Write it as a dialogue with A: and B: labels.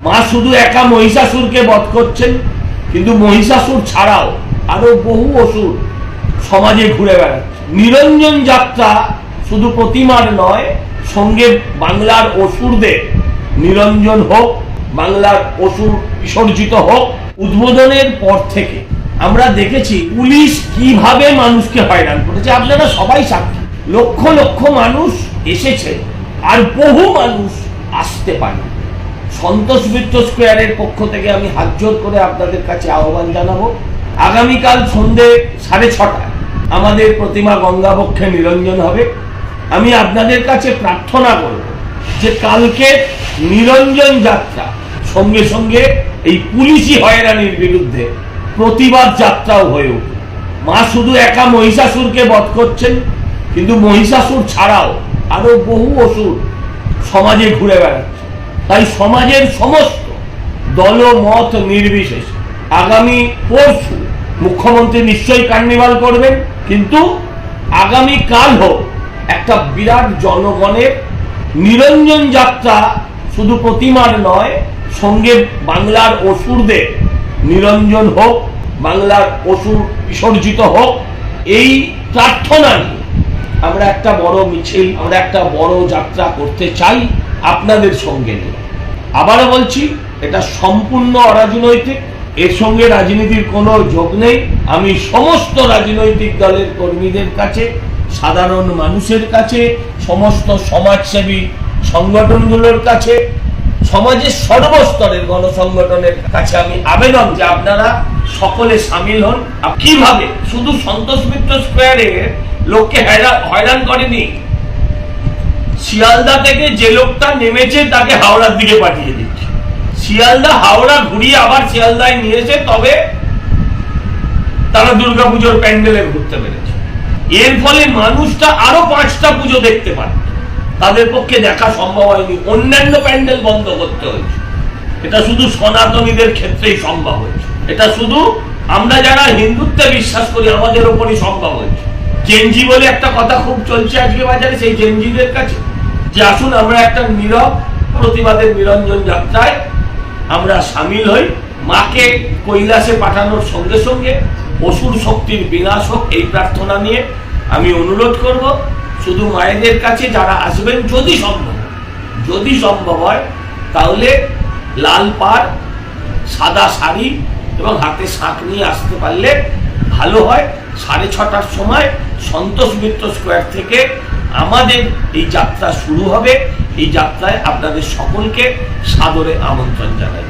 A: মা শুধু একা মহিষাসুরকে বধ করছেন, কিন্তু মহিষাসুর ছাড়াও আরো বহু অসুর সমাজে ঘুরে বেড়াচ্ছে। নিরঞ্জন যাত্রা শুধু প্রতিমার নয়, সঙ্গে বাংলার অসুরদের নিরঞ্জন হোক, বাংলার অসুর বিসর্জিত হোক। উদ্বোধনের পর থেকে আমরা দেখেছি পুলিশ কিভাবে মানুষকে হয়রান করেছে। আপনারা সবাই সাক্ষী, লক্ষ লক্ষ মানুষ এসেছে আর বহু মানুষ আসতে পারে। সন্তোষ মিত্র স্কোয়ারের পক্ষ থেকে আমি হাত জোর করে আপনাদের কাছে আহ্বান জানাবো, আগামীকাল সন্ধ্যে 6:30 আমাদের প্রতিমা গঙ্গাবক্ষে নিরঞ্জন হবে। আমি আপনাদের কাছে প্রার্থনা করব যে কালকে নিরঞ্জন যাত্রা সঙ্গে সঙ্গে এই পুলিশি হয়রানির বিরুদ্ধে প্রতিবাদ যাত্রাও হয়ে উঠবে। মা শুধু একা মহিষাসুরকে বধ করছেন, কিন্তু মহিষাসুর ছাড়াও আরো বহু অসুর সমাজে ঘুরে বেড়াচ্ছে। তাই সমাজের সমস্ত দলমত নির্বিশেষে আগামী পরশু মুখ্যমন্ত্রী নিশ্চয়ই কার্নিভাল করবেন, কিন্তু আগামী কাল হোক একটা বিরাট জনগণের নিরঞ্জন যাত্রা শুধু প্রতিমার নয়, সঙ্গে বাংলার অসুরদের নিরঞ্জন হোক, বাংলার অসুর বিসর্জিত হোক। এই প্রার্থনা নিয়ে আমরা একটা বড় মিছিল, আমরা একটা বড় যাত্রা করতে চাই আপনাদের সঙ্গে নিয়ে। আবারও বলছি, এটা সম্পূর্ণ অরাজনৈতিক, এর সঙ্গে রাজনীতির কোনো যোগ নেই। আমি সমস্ত রাজনৈতিক দলের কর্মীদের কাছে, সাধারণ মানুষের কাছে, সমস্ত সমাজসেবী সংগঠনগুলোর কাছে, সমাজের সর্বস্তরের গণসংগঠনের কাছে আমি আবেদন যে আপনারা সকলে সামিল হন। কিভাবে শুধু সন্তোষ মিত্র স্কোয়ারে লোককে হয়রান করেনি, শিয়ালদা থেকে যে লোকটা নেমেছে তাকে হাওড়ার দিকে পাঠিয়ে দিচ্ছে, শিয়ালদা হাওড়া ঘুরিয়ে আবার শিয়ালদায় নিয়েছে, তবে তারা দুর্গাপুজোর প্যান্ডেলে ঘুরতে পেরেছে। এর ফলে মানুষটা আরো 5টা পুজো দেখতে পারে, তাদের পক্ষে দেখা সম্ভব হয়নি, অন্যান্য প্যান্ডেল বন্ধ করতে হয়েছে। এটা শুধু সনাতনীদের ক্ষেত্রেই সম্ভব হয়েছে, এটা শুধু আমরা যারা হিন্দুত্বে বিশ্বাস করি আমাদের ওপরই সম্ভব হয়েছে। জেনজি বলে একটা কথা খুব চলছে আজকে বাজারে, সেই জেনজিদের কাছে যে আসুন আমরা একটা নীরব প্রতিবাদের নিরঞ্জন যাত্রায় আমরা সামিল হই। মাকে কৈলাসে পাঠানোর সঙ্গে সঙ্গে অসুর শক্তির বিনাশ হোক, এই প্রার্থনা নিয়ে আমি অনুরোধ করব শুধু মায়েদের কাছে যারা আসবেন, যদি সম্ভব হয় তাহলে লাল পাড়, সাদা শাড়ি এবং হাতে শাঁখ নিয়ে আসতে পারলে ভালো হয়। 6:30 সময় সন্তোষ মিত্র স্কোয়ার থেকে আমাদের এই যাত্রা শুরু হবে। এই যাত্রায় আপনাদের সকলকে সাদরে আমন্ত্রণ জানাই।